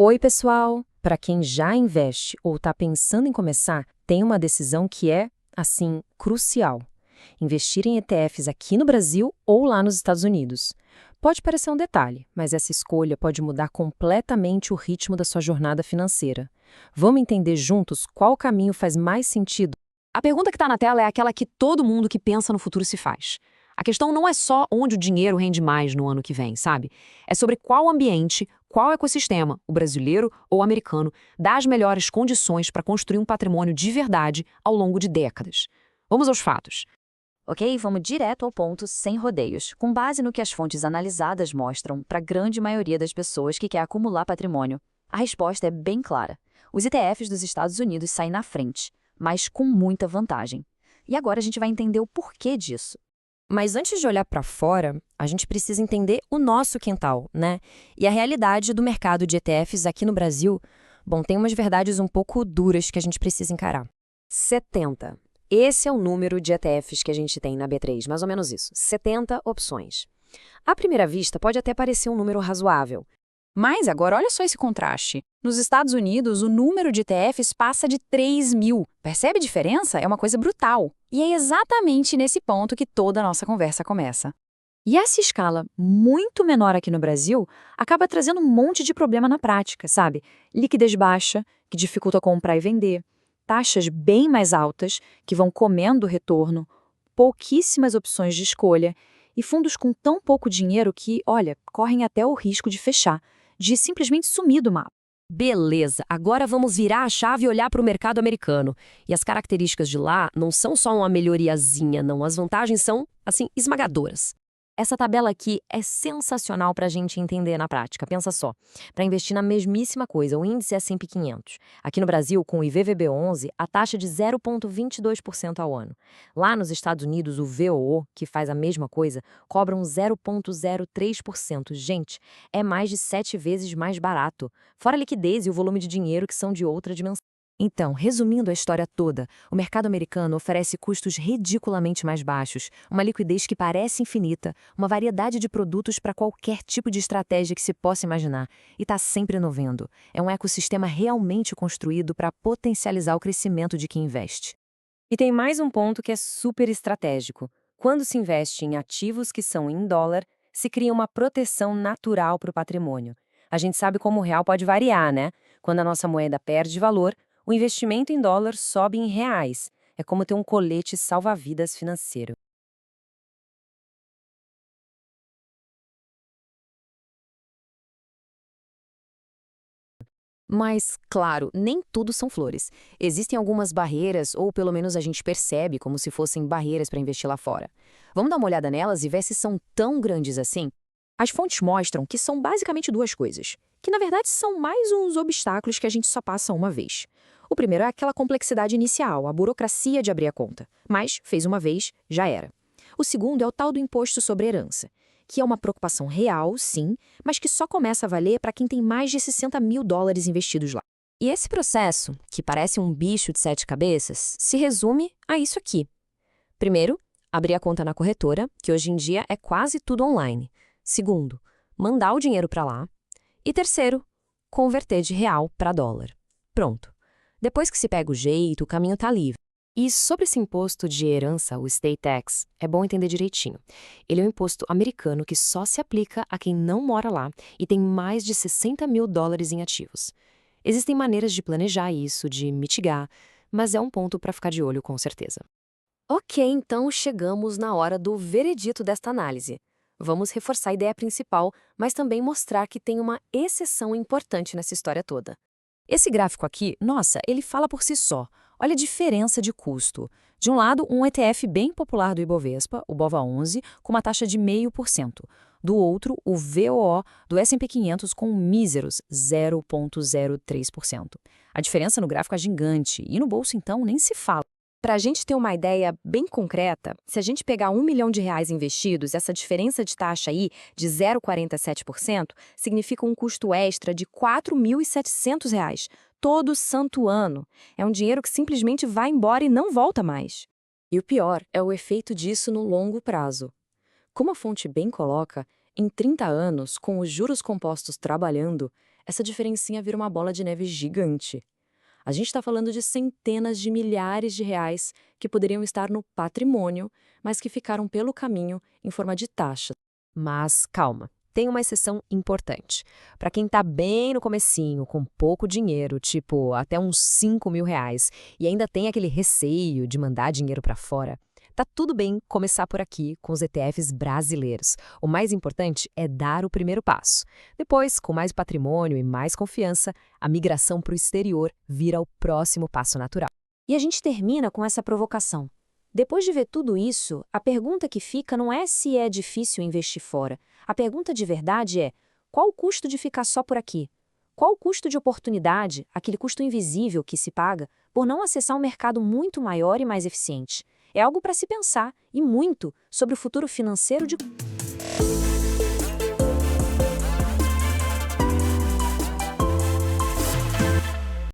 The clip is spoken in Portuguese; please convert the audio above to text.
Oi, pessoal! Para quem já investe ou está pensando em começar, tem uma decisão que é, assim, crucial. Investir em ETFs aqui no Brasil ou lá nos Estados Unidos. Pode parecer um detalhe, mas essa escolha pode mudar completamente o ritmo da sua jornada financeira. Vamos entender juntos qual caminho faz mais sentido? A pergunta que está na tela é aquela que todo mundo que pensa no futuro se faz. A questão não é só onde o dinheiro rende mais no ano que vem, sabe? É sobre qual ambiente, qual ecossistema, o brasileiro ou o americano, dá as melhores condições para construir um patrimônio de verdade ao longo de décadas. Vamos aos fatos. Ok, vamos direto ao ponto, sem rodeios, com base no que as fontes analisadas mostram para a grande maioria das pessoas que quer acumular patrimônio. A resposta é bem clara. Os ETFs dos Estados Unidos saem na frente, mas com muita vantagem. E agora a gente vai entender o porquê disso. Mas antes de olhar para fora, a gente precisa entender o nosso quintal, né? E a realidade do mercado de ETFs aqui no Brasil. Bom, tem umas verdades um pouco duras que a gente precisa encarar. 70. Esse é o número de ETFs que a gente tem na B3, mais ou menos isso. 70 opções. À primeira vista, pode até parecer um número razoável. Mas agora olha só esse contraste. Nos Estados Unidos, o número de ETFs passa de 3 mil. Percebe a diferença? É uma coisa brutal. E é exatamente nesse ponto que toda a nossa conversa começa. E essa escala muito menor aqui no Brasil acaba trazendo um monte de problema na prática, sabe? Liquidez baixa, que dificulta comprar e vender, taxas bem mais altas, que vão comendo o retorno, pouquíssimas opções de escolha e fundos com tão pouco dinheiro que, olha, correm até o risco de fechar, de simplesmente sumir do mapa. Beleza, agora vamos virar a chave e olhar para o mercado americano. E as características de lá não são só uma melhoriazinha, não. As vantagens são, assim, esmagadoras. Essa tabela aqui é sensacional para a gente entender na prática. Pensa só, para investir na mesmíssima coisa, o índice S&P 500. Aqui no Brasil, com o IVVB11, a taxa de 0,22% ao ano. Lá nos Estados Unidos, o VOO, que faz a mesma coisa, cobra um 0,03%. Gente, é mais de 7 vezes mais barato. Fora a liquidez e o volume de dinheiro que são de outra dimensão. Então, resumindo a história toda, o mercado americano oferece custos ridiculamente mais baixos, uma liquidez que parece infinita, uma variedade de produtos para qualquer tipo de estratégia que se possa imaginar, e está sempre inovando. É um ecossistema realmente construído para potencializar o crescimento de quem investe. E tem mais um ponto que é super estratégico. Quando se investe em ativos que são em dólar, se cria uma proteção natural para o patrimônio. A gente sabe como o real pode variar, né? Quando a nossa moeda perde valor, o investimento em dólar sobe em reais. É como ter um colete salva-vidas financeiro. Mas, claro, nem tudo são flores. Existem algumas barreiras, ou pelo menos a gente percebe como se fossem barreiras para investir lá fora. Vamos dar uma olhada nelas e ver se são tão grandes assim? As fontes mostram que são basicamente duas coisas, que na verdade são mais uns obstáculos que a gente só passa uma vez. O primeiro é aquela complexidade inicial, a burocracia de abrir a conta. Mas, fez uma vez, já era. O segundo é o tal do imposto sobre herança, que é uma preocupação real, sim, mas que só começa a valer para quem tem mais de 60 mil dólares investidos lá. E esse processo, que parece um bicho de 7 cabeças, se resume a isso aqui. Primeiro, abrir a conta na corretora, que hoje em dia é quase tudo online. Segundo, mandar o dinheiro para lá. E terceiro, converter de real para dólar. Pronto. Depois que se pega o jeito, o caminho está livre. E sobre esse imposto de herança, o estate tax, é bom entender direitinho. Ele é um imposto americano que só se aplica a quem não mora lá e tem mais de 60 mil dólares em ativos. Existem maneiras de planejar isso, de mitigar, mas é um ponto para ficar de olho com certeza. Ok, então chegamos na hora do veredito desta análise. Vamos reforçar a ideia principal, mas também mostrar que tem uma exceção importante nessa história toda. Esse gráfico aqui, nossa, ele fala por si só. Olha a diferença de custo. De um lado, um ETF bem popular do Ibovespa, o BOVA11, com uma taxa de 0,5%. Do outro, o VOO do S&P 500 com míseros 0,03%. A diferença no gráfico é gigante e no bolso, então, nem se fala. Para a gente ter uma ideia bem concreta, se a gente pegar R$ 1 milhão investidos, essa diferença de taxa aí de 0,47% significa um custo extra de R$ 4.700 todo santo ano. É um dinheiro que simplesmente vai embora e não volta mais. E o pior é o efeito disso no longo prazo. Como a fonte bem coloca, em 30 anos, com os juros compostos trabalhando, essa diferencinha vira uma bola de neve gigante. A gente está falando de centenas de milhares de reais que poderiam estar no patrimônio, mas que ficaram pelo caminho em forma de taxa. Mas calma, tem uma exceção importante. Para quem tá bem no comecinho, com pouco dinheiro, tipo até uns 5 mil reais, e ainda tem aquele receio de mandar dinheiro para fora, tá tudo bem começar por aqui com os ETFs brasileiros. O mais importante é dar o primeiro passo. Depois, com mais patrimônio e mais confiança, a migração para o exterior vira o próximo passo natural. E a gente termina com essa provocação. Depois de ver tudo isso, a pergunta que fica não é se é difícil investir fora. A pergunta de verdade é: qual o custo de ficar só por aqui? Qual o custo de oportunidade, aquele custo invisível que se paga, por não acessar um mercado muito maior e mais eficiente? É algo para se pensar, e muito, sobre o futuro financeiro de